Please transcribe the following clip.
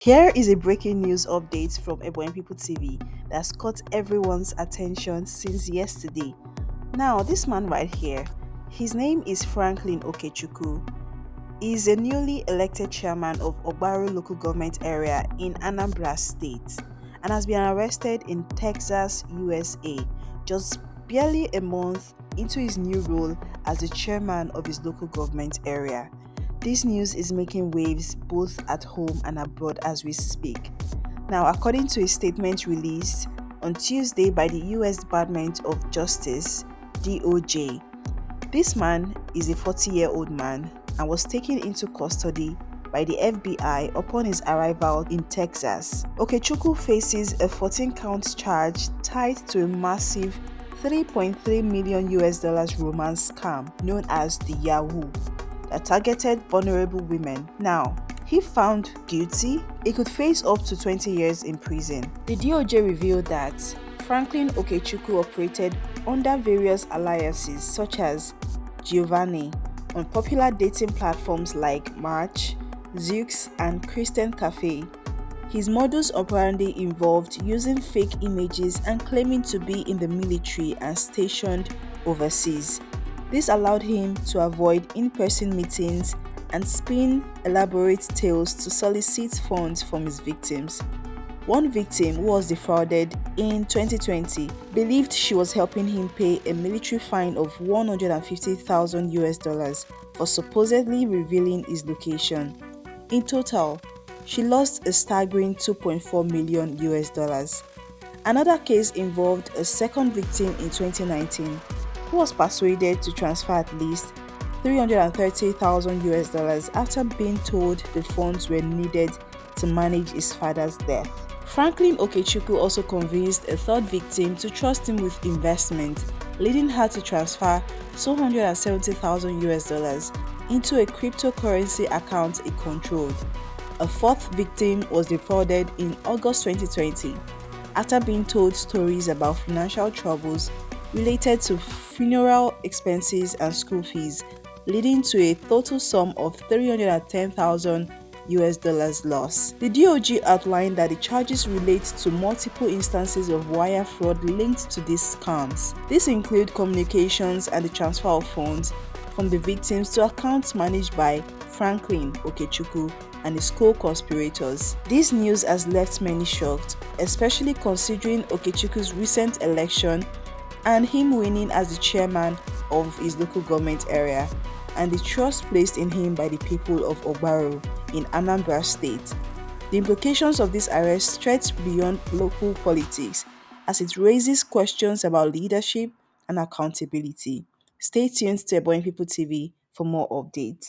Here is a breaking news update from Ebony People TV that's caught everyone's attention since yesterday. Now, this man right here, his name is Franklin Okechukwu. He is a newly elected chairman of Ogbaru local government area in Anambra state and has been arrested in Texas, USA, just barely a month into his new role as the chairman of his local government area. This news is making waves both at home and abroad as we speak. Now, according to a statement released on Tuesday by the US Department of Justice, DOJ, this man is a 40-year-old man and was taken into custody by the FBI upon his arrival in Texas. Okechukwu faces a 14-count charge tied to a massive 3.3 million US dollars romance scam known as the Yahoo that targeted vulnerable women. Now, if found guilty, he could face up to 20 years in prison. The DOJ revealed that Franklin Okechukwu operated under various aliases such as Giovanni on popular dating platforms like Match, Zoox, and Christian Cafe. His modus operandi involved using fake images and claiming to be in the military and stationed overseas. This allowed him to avoid in-person meetings and spin elaborate tales to solicit funds from his victims. One victim, who was defrauded in 2020, believed she was helping him pay a military fine of 150,000 US dollars for supposedly revealing his location. In total, she lost a staggering 2.4 million US dollars. Another case involved a second victim in 2019 who was persuaded to transfer at least 330,000 US dollars after being told the funds were needed to manage his father's death. Franklin Okechukwu also convinced a third victim to trust him with investment, leading her to transfer 270,000 US dollars into a cryptocurrency account he controlled. A fourth victim was defrauded in August 2020 after being told stories about financial troubles related to funeral expenses and school fees, leading to a total sum of 310,000 US dollars loss. The DOJ outlined that the charges relate to multiple instances of wire fraud linked to these scams. These include communications and the transfer of funds from the victims to accounts managed by Franklin Okechukwu and his co-conspirators. This news has left many shocked, especially considering Okechukwu's recent election and him winning as the chairman of his local government area, and the trust placed in him by the people of Ogbaru in Anambra state. The implications of this arrest stretch beyond local politics as it raises questions about leadership and accountability. Stay tuned to Ebony People TV for more updates.